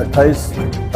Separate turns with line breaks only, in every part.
28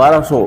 1200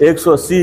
180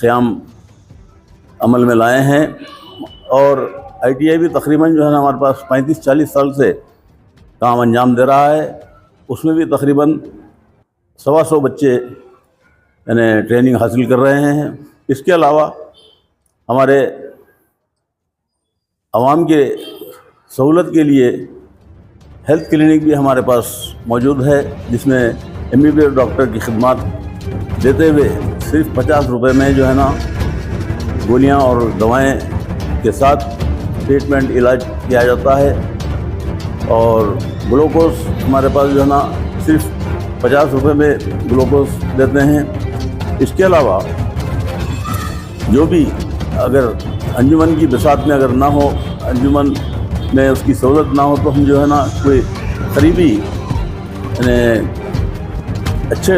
क़याम अमल में लाए हैं। और ITI भी तकरीबन जो है ना हमारे पास 35-40 साल से काम अंजाम दे रहा है। उसमें भी तकरीबन 125 बच्चे यानी ट्रेनिंग हासिल कर रहे हैं। इसके अलावा हमारे आवाम के सहूलत के लिए हेल्थ क्लिनिक भी हमारे पास मौजूद है, जिसमें MBBS डॉक्टर की खिदमत देते हुए सिर्फ 50 रुपये में जो है ना गोलियां और दवाएं के साथ ट्रीटमेंट इलाज किया जाता है। और ग्लूकोज हमारे पास जो है ना सिर्फ 50 रुपये में ग्लूकोज देते हैं। इसके अलावा जो भी अगर अंजुमन की बिसात में अगर ना हो, अंजुमन में उसकी सहूलत ना हो, तो हम जो है ना कोई करीबी यानी अच्छे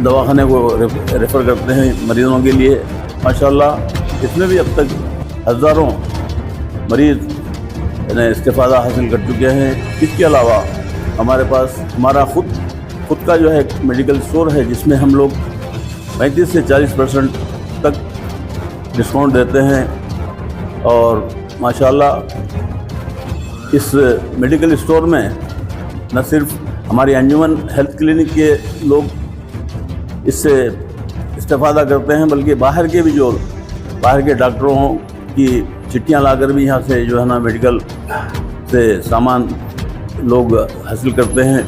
दवाखाने को रेफ़र करते हैं मरीज़ों के लिए। माशाल्लाह इसमें भी अब तक हज़ारों मरीज़ यानी इस्तिफ़ादा हासिल कर चुके हैं। इसके अलावा हमारे पास हमारा खुद का जो है एक मेडिकल स्टोर है, जिसमें हम लोग 35 से 40% तक डिस्काउंट देते हैं। और माशाल्लाह इस मेडिकल स्टोर में न सिर्फ हमारी अंजुमन हेल्थ क्लिनिक के लोग इससे इस्तिफ़ादा करते हैं, बल्कि बाहर के डॉक्टरों की चिट्ठियाँ लाकर भी यहाँ से जो है ना मेडिकल से सामान लोग हासिल करते हैं।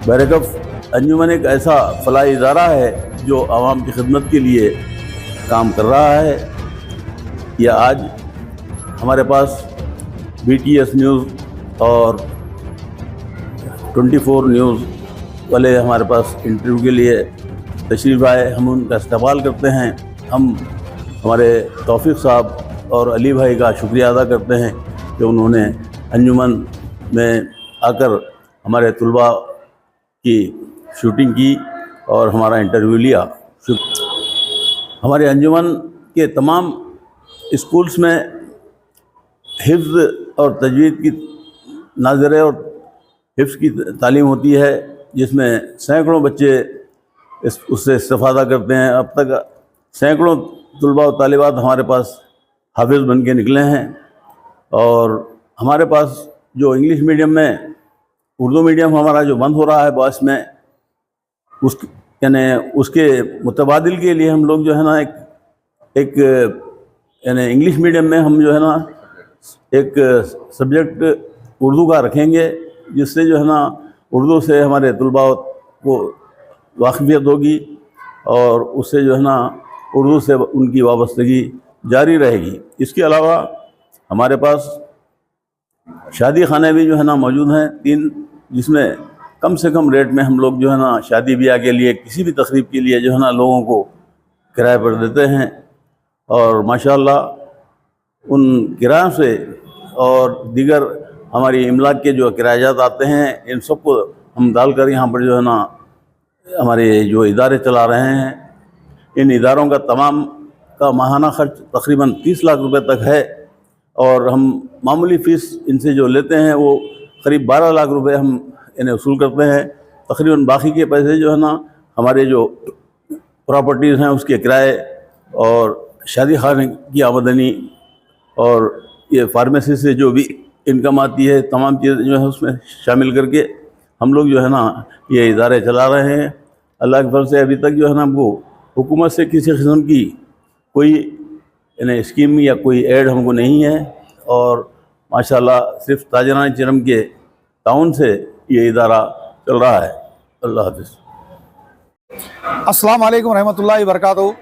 बहरकफ अंजुमन एक ऐसा फलाही इदारा है जो आवाम की खिदमत के लिए काम कर रहा है। या आज हमारे पास BTS न्यूज़ और 24 न्यूज़ वाले हमारे पास इंटरव्यू के लिए तशरीफ़ आए, हम उनका इस्तक़बाल करते हैं। हम हमारे तौफ़ीक़ साहब और अली भाई का शुक्रिया अदा करते हैं कि उन्होंने अंजुमन में आकर हमारे तलबा की शूटिंग की और हमारा इंटरव्यू लिया। हमारे अंजुमन के तमाम स्कूल्स में हिफ्ज़ और तजवीद की नाज़रे और हिफ्ज़ की तालीम होती है, जिसमें सैकड़ों बच्चे उससे इस्तिफ़ादा करते हैं। अब तक सैकड़ों तलबा और तालिबात हमारे पास हाफिज़ बन के निकले हैं। और हमारे पास जो इंग्लिश मीडियम में उर्दू मीडियम हमारा जो बंद हो रहा है बॉयस में, उसके मुतबादिल के लिए हम लोग जो है ना एक यानी इंग्लिश मीडियम में हम जो है ना एक सब्जेक्ट उर्दू का रखेंगे, जिससे जो है ना उर्दू से हमारे तलबा को वाक़फ़ियत होगी और उससे जो है ना उर्दू से उनकी वाबस्तगी जारी रहेगी। इसके अलावा हमारे पास शादी खाने भी जो है ना मौजूद हैं 3, जिसमें कम से कम रेट में हम लोग जो है ना शादी ब्याह के लिए किसी भी तकरीब के लिए जो है ना लोगों को किराए पर देते हैं। और माशाल्लाह उन किरायों से और दीगर हमारी इमलाक के जो किरायात आते हैं, इन सब को हम डालकर यहाँ पर जो है ना हमारे जो इदारे चला रहे हैं, इन इदारों का तमाम का माहाना खर्च तकरीबन 30 लाख रुपए तक है। और हम मामूली फ़ीस इनसे जो लेते हैं वो करीब 12 लाख रुपए हम इन्हें वसूल करते हैं। तकरीबन बाकी के पैसे जो है ना हमारे जो प्रॉपर्टीज़ हैं उसके किराए और शादी खाने की आमदनी और ये फार्मेसी से जो भी इनकम आती है, तमाम चीज़ें जो है उसमें शामिल करके हम लोग जो है ना ये इदारे चला रहे हैं। अल्लाह के फज़ल से अभी तक जो है ना हमको हुकूमत से किसी किस्म की कोई यानी स्कीम या कोई ऐड हमको नहीं है। और माशाल्लाह सिर्फ ताजरान चिरम के ताउन से ये इदारा चल रहा है। अल्लाह हाफ़िज़।
अस्सलाम वालेकुम रहमतुल्लाहि व बरकातहू।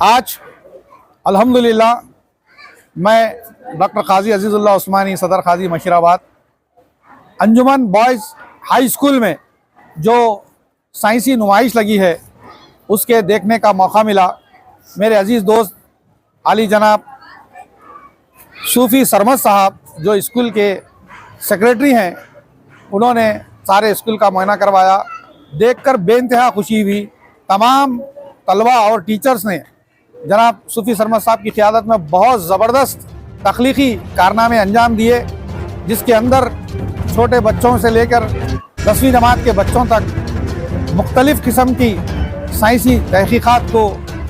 आज अल्हम्दुलिल्लाह मैं डॉक्टर काजी अजीज़ुल्लाह उस्मानी, सदर काजी मशीराबाद, अंजुमन बॉयज़ हाई स्कूल में जो साइंसी नुमाइश लगी है उसके देखने का मौका मिला। मेरे अजीज़ दोस्त आली जनाब सूफ़ी सरमद साहब जो स्कूल के सेक्रेटरी हैं, उन्होंने सारे स्कूल का मुआयना करवाया। देखकर बेइंतहा खुशी हुई। तमाम तलबा और टीचर्स ने जनाब सूफ़ी सरमद साहब की क़ियादत में बहुत ज़बरदस्त तख्लीक़ी कारनामे अंजाम दिए, जिसके अंदर छोटे बच्चों से लेकर 10वीं जमात के बच्चों तक मुख्तलिफ़ किस्म की साइंसी तहक़ीक़ात को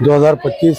2025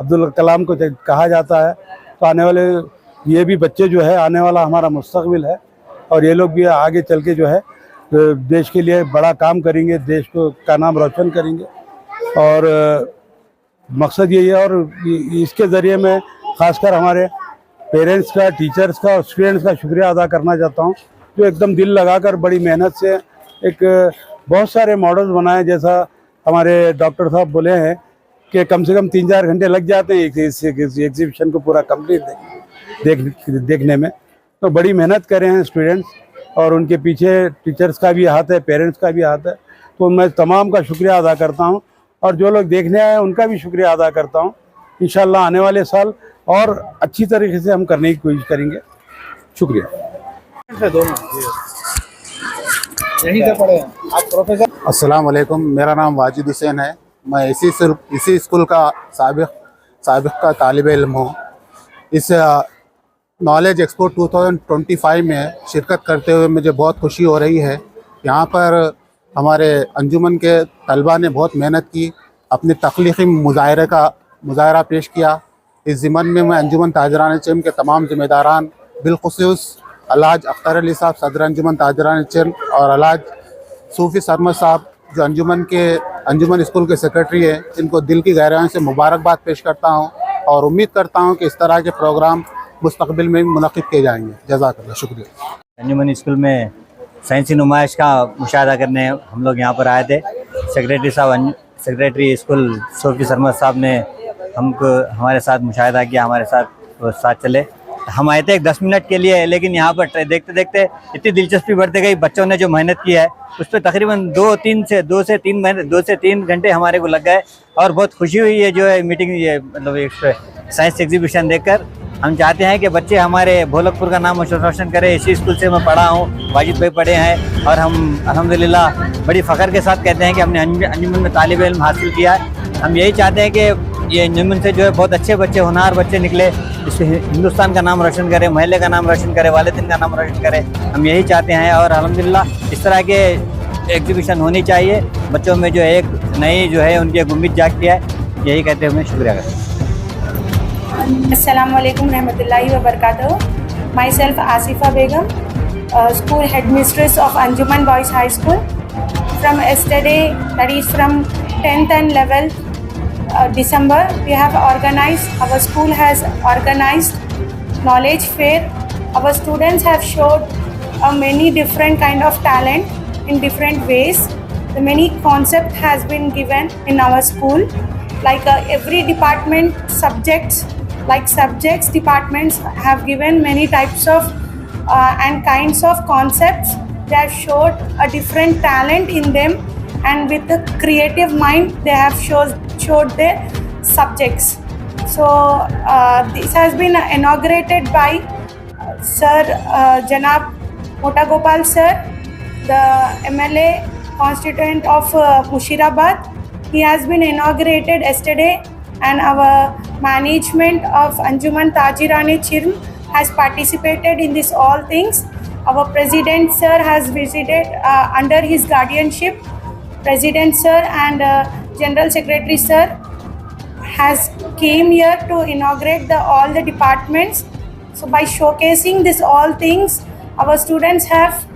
अब्दुल कलाम को कहा जाता है। तो आने वाले ये भी बच्चे जो है आने वाला हमारा मुस्तकबिल है, और ये लोग भी आगे चल के जो है देश के लिए बड़ा काम करेंगे, देश को का नाम रोशन करेंगे। और मकसद यही है, और इसके ज़रिए मैं ख़ासकर हमारे पेरेंट्स का, टीचर्स का और स्टूडेंट्स का शुक्रिया अदा करना चाहता हूँ, जो एकदम दिल लगाकर बड़ी मेहनत से एक बहुत सारे मॉडल्स बनाए। जैसा हमारे डॉक्टर साहब बोले हैं कि कम से कम 3-4 घंटे लग जाते हैं इस एग्जीबिशन को पूरा कंप्लीट देखने में। तो बड़ी मेहनत करे हैं स्टूडेंट्स, और उनके पीछे टीचर्स का भी हाथ है, पेरेंट्स का भी हाथ है। तो मैं तमाम का शुक्रिया अदा करता हूँ, और जो लोग देखने आए उनका भी शुक्रिया अदा करता हूँ। इंशाल्लाह आने वाले साल और अच्छी तरीके से हम करने की कोशिश करेंगे। शुक्रिया।
दोनों यहीं से पढ़े हैं आप प्रोफेसर?
अस्सलाम वालेकुम, मेरा नाम वाजिद हुसैन है। मैं इसी स्कूल का साबिक़ का तालिब इल्म हूँ। इस नॉलेज एक्सपो 2025 में शिरकत करते हुए मुझे बहुत खुशी हो रही है। यहाँ पर हमारे अंजुमन के तलबा ने बहुत मेहनत की, अपनी तख्लीक़ी मुज़ाहरा पेश किया। इस ज़िमन में मैं अंजुमन ताजरान चिल्म के तमाम ज़िम्मेदारान, बिलख़ुसूस अल्हाज अख्तर अली साहब सदर अंजुमन ताजरान चिल्म, और अल्हाज सूफ़ी सरमद साहब जो अंजुमन स्कूल के सेक्रेटरी हैं, इनको दिल की गहराइयों से मुबारकबाद पेश करता हूँ, और उम्मीद करता हूँ कि इस तरह के प्रोग्राम मुस्तक़बिल में मुनक़्क़िद किए जाएंगे। जज़ाकल्लाह, शुक्रिया।
अंजुमन स्कूल में साइंसी नुमाइश का मुशाहदा करने हम लोग यहाँ पर आए थे। सेक्रेटरी स्कूल सूफ़ी सरमद साहब ने हमारे साथ मुशाहदा किया, हमारे साथ चले। हम आए थे 10 मिनट के लिए, लेकिन यहाँ पर देखते देखते इतनी दिलचस्पी बढ़ती गई। बच्चों ने जो मेहनत की है उस पर तकरीबन 2 से 3 घंटे हमारे को लग गए, और बहुत खुशी हुई है जो है मीटिंग, ये मतलब एक साइंस एग्जीबिशन देखकर। हम चाहते हैं कि बच्चे हमारे भोलकपुर का नाम रोशन करें। इसी स्कूल से मैं पढ़ा हूँ, वाजिद भाई पढ़े हैं, और हम अल्हम्दुलिल्लाह बड़ी फ़ख्र के साथ कहते हैं कि हमने अंजुमन में तालिब इल्म हासिल किया है। हम यही चाहते हैं कि ये अंजुमन से जो है बहुत अच्छे बच्चे, होनहार बच्चे निकले, इससे हिंदुस्तान का नाम रोशन करे, महल्ले का नाम रोशन करे, वालिदैन का नाम रोशन करे। हम यही चाहते हैं, और अल्हम्दुलिल्लाह इस तरह के एग्जीबिशन होनी चाहिए। बच्चों में जो एक नई जो है उनकी एक उम्मीद जागती है। यही कहते हुए मैं शुक्रिया करता हूँ।
Assalamu alaikum rahmatullahi wa barakatuh. Myself Asifa Begum, school headmistress of Anjuman Boys High School. From yesterday, that is from 10th and 11th December, we have organized, our school has organized knowledge fair. Our students have showed many different kind of talent in different ways. The many concept has been given in our school, like every department subjects departments have given many types of and kinds of concepts. They have showed a different talent in them, and with a creative mind they have showed their subjects. So this has been inaugurated by Sir Janab Mota Gopal sir, the MLA constituent of Mushirabad. He has been inaugurated yesterday, and our management of Anjuman Tajirani Chirm has participated in this all things. Our president sir has visited under his guardianship. President sir and general secretary sir has came here to inaugurate all the departments. So by showcasing this all things, our students have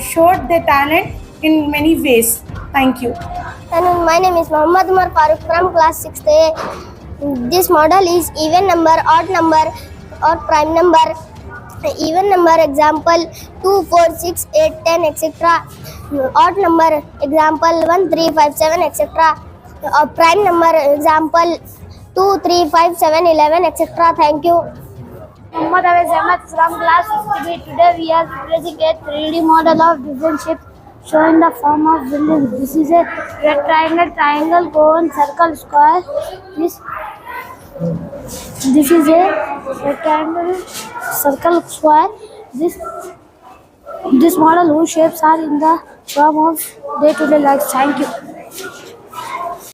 showed their talent in many ways. Thank you.
And my name is Muhammad Umar Farooq from class 6th A. This model is even number, odd number or prime number. Even number example 2, 4, 6, 8, 10 etc. Odd number example 1, 3, 5, 7 etc. Prime number example 2, 3, 5, 7, 11 etc. Thank you.
Muhammad Awais Ahmed from class 6B. Today we are presenting a 3D model of different shapes showing the form of buildings. This is a rectangle, triangle, cone, circle, square. This is a rectangle, circle, square. This model whose shapes are in the form of day-to-day life. Thank you.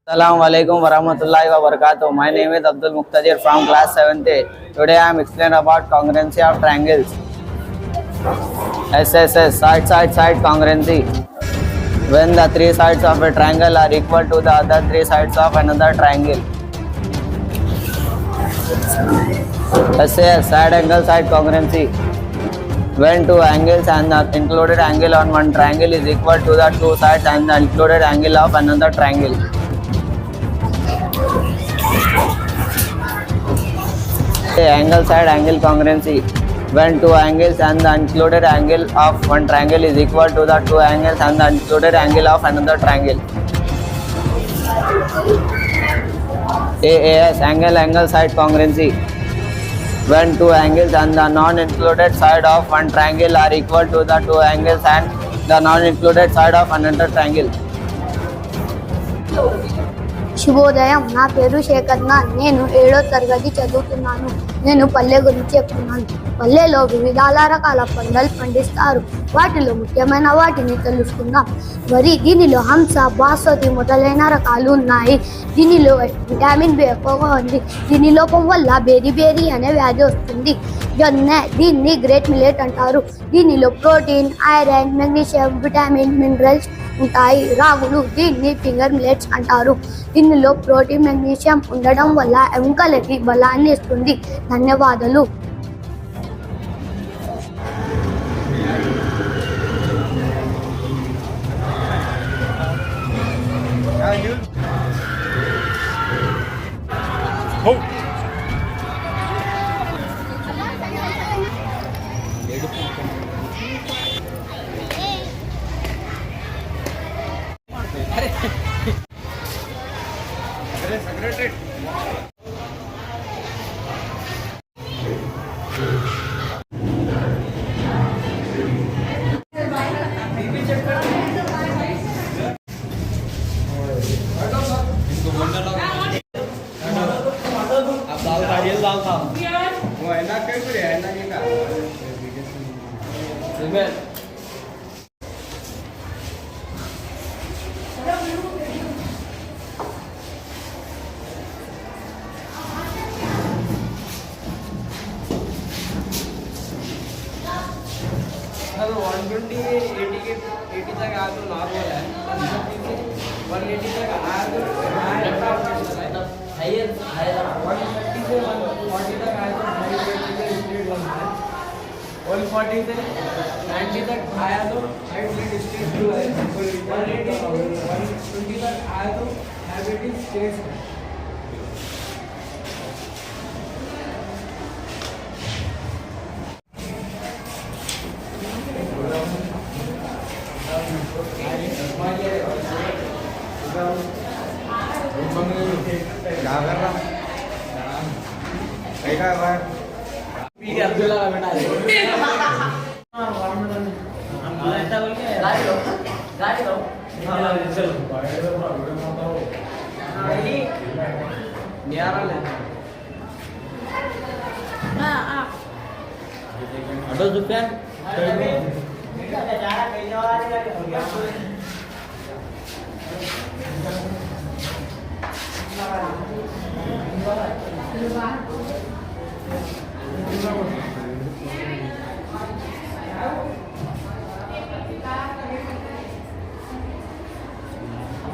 Assalamu alaikum warahmatullahi wabarakatuh. My name is Abdul Muqtadir from class 7th A. Today I am explaining about congruency of triangles. SSS, side congruency. When the three sides of a triangle are equal to the other three sides of another triangle. SAS, side angle side congruency. When two angles and the included angle on one triangle is equal to the two sides and the included angle of another triangle. Angle side angle congruency. When two angles and the included angle of one triangle is equal to the two angles and the included angle of another triangle. AAS, angle side congruency. When two angles and the non-included side of one triangle are equal to the two angles and the non-included side of another triangle.
శుభోదయం. నా పేరు శేఖర్ నాథ్. నేను 7వ తరగతి చదువుతున్నాను. నేను పల్లె గురించి చెప్తున్నాను. పల్లెలో వివిధాల రకాల పంటలు పండిస్తారు. వాటిలో ముఖ్యమైన వాటిని తెలుసుకుందాం. వరి, దీనిలో హంస, బాస్మతి మొదలైన రకాలు ఉన్నాయి. దీనిలో విటమిన్ బి ఎక్కువగా ఉంది. దీని లోపం వల్ల బేరీ అనే వ్యాధి వస్తుంది. జొన్న, దీన్ని గ్రేట్ మిల్లెట్ అంటారు. దీనిలో protein, iron, magnesium, vitamin, minerals ఉంటాయి. రాగులు, దీన్ని ఫింగర్ మిల్లెట్స్ అంటారు. దీనిలో ప్రోటీన్, మెగ్నీషియం ఉండడం వల్ల ఎముకలకి బలాన్ని ఇస్తుంది. ధన్యవాదాలు.
सर 120 80 तक आया तो नॉर्मल है, 180 तक आया तो हायर 130 से 140 तक आया तो हाई वेट के स्ट्रेट वन है, 140 से 90 तक आया तो हाई वेट स्ट्रेट टू है, 180 120 तक आया तो हाई वेट स्ट्रेट है.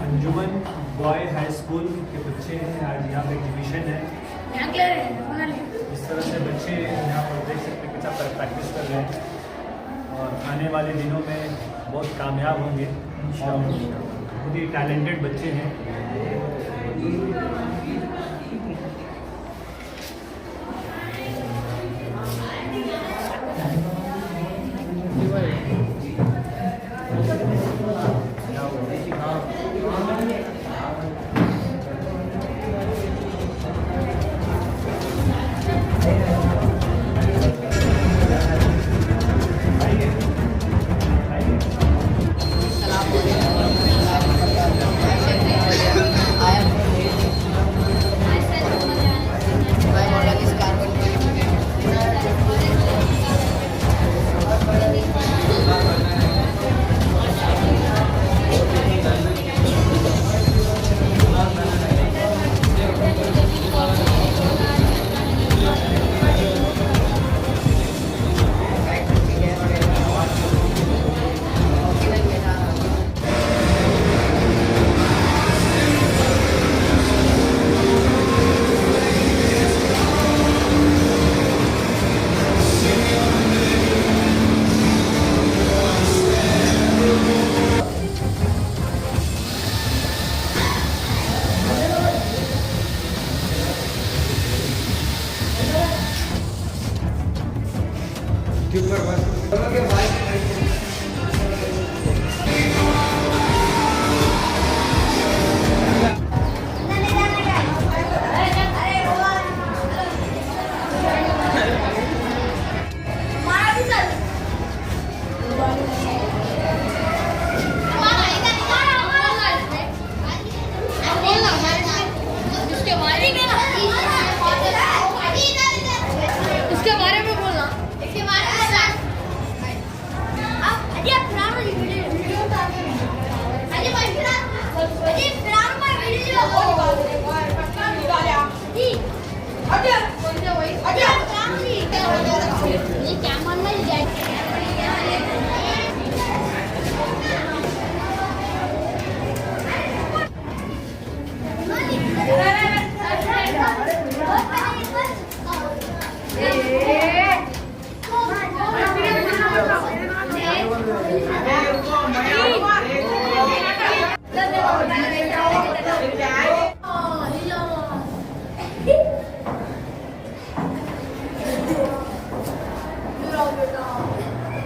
अंजुमन बॉय हाई स्कूल के बच्चे हैं. आज यहाँ पे एग्जीबिशन है. इस तरह से बच्चे यहाँ पर देख सकते हैं कितना प्रैक्टिस कर रहे हैं और आने वाले दिनों में बहुत कामयाब होंगे और बहुत ही टैलेंटेड बच्चे हैं.
इसके बारे में बोलना, इसके बारे में अरे फिरानो जी वीडियो अरे भाई फिरानो भाई वीडियो पक्का निकाला जी अरे बोलते वही अरे फिरानो जी ये कैमरा में जाए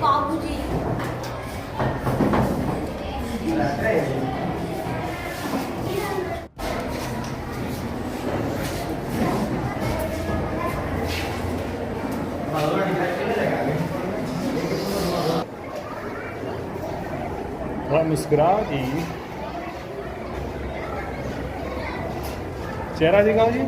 बाबूजी
थोड़ा मुस्कुरा जी, चेहरा दिखाओ जी।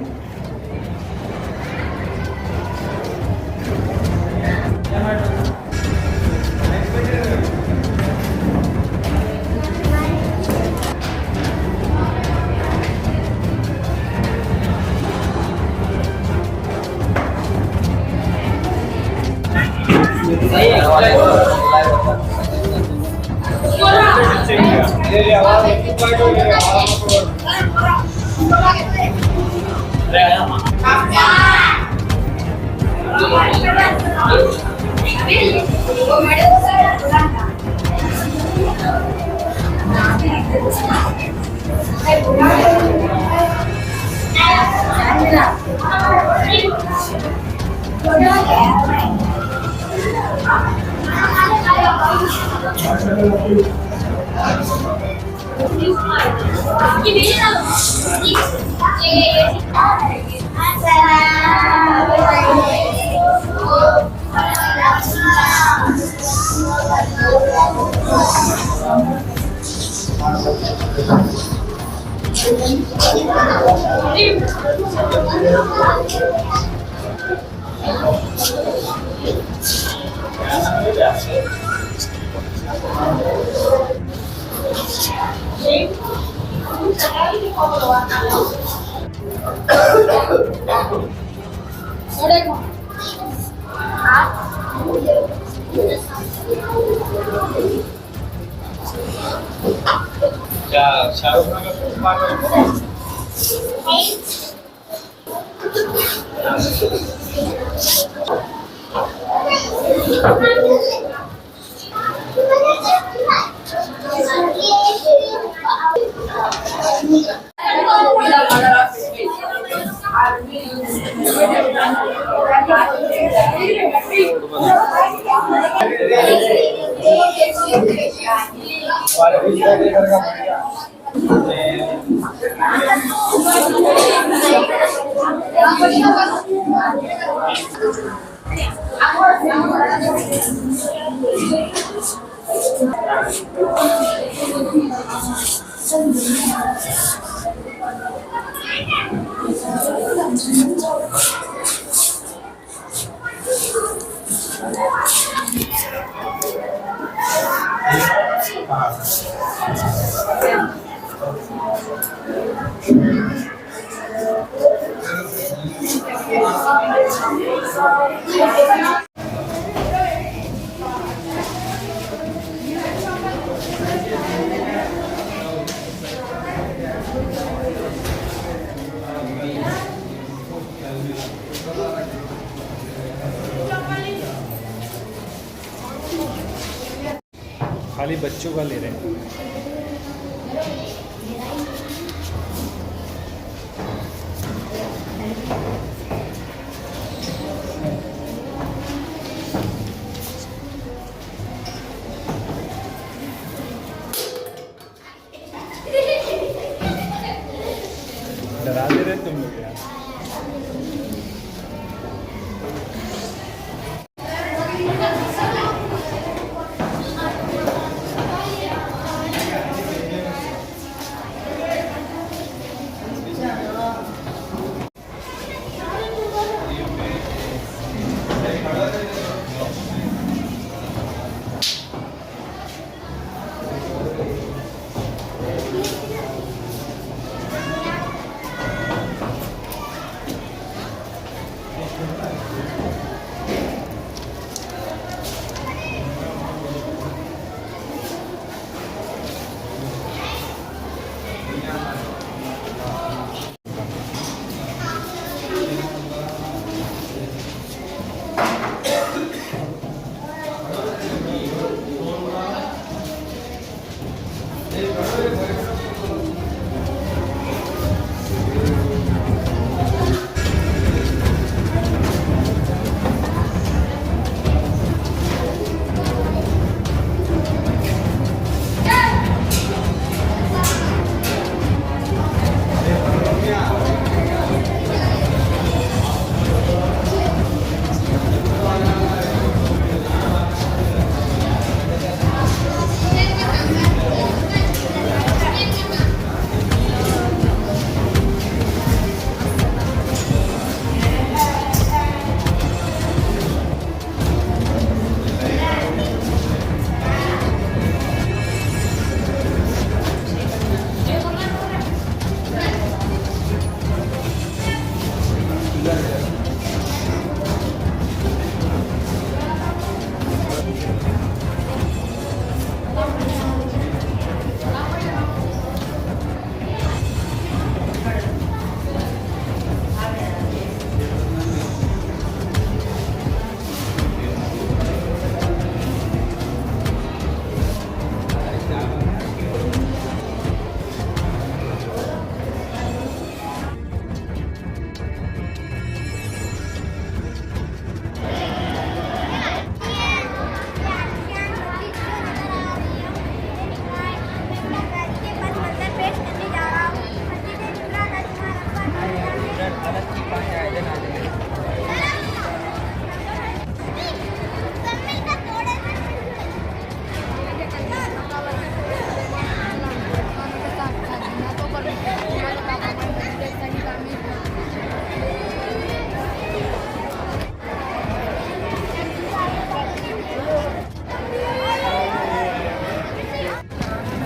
खाली बच्चों का ले रहे हैं।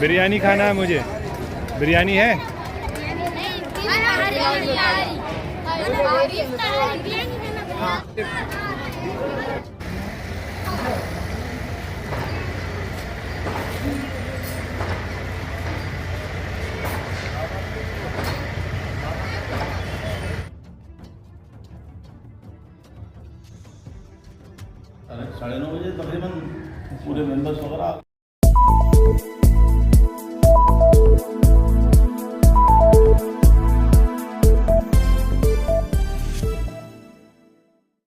बिरयानी खाना है मुझे, बिरयानी है?
साढ़े 9 बजे तकरीबन पूरे मेंबर्स वगैरह